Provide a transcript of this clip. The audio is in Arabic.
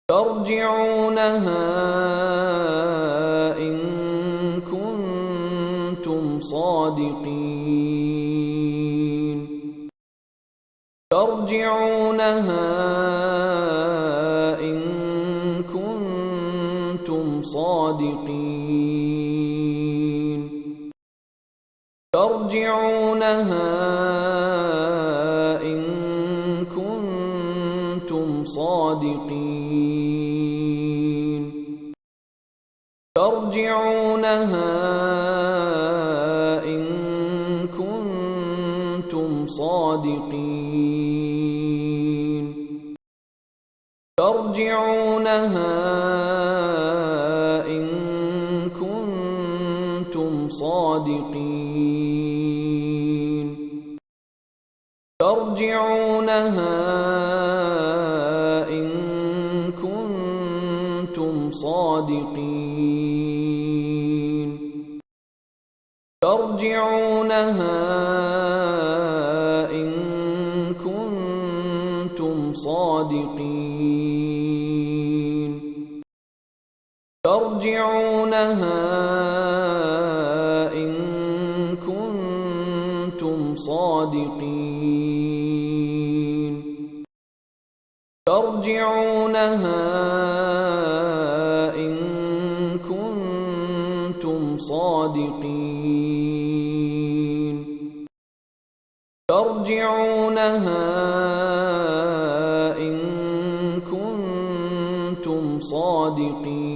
ترجعونها إن كنتم صادقين ترجعونها إن كنتم صادقين ترجعونها إن كنتم صادقين ترجعونها إن كنتم صادقين ترجعونها إن كنتم صادقين ترجعونها إن كنتم صادقين ترجعونها إن كنتم صادقين ترجعونها إن كنتم صادقين ترجعونها إن كنتم صادقين ترجعونها إن كنتم صادقين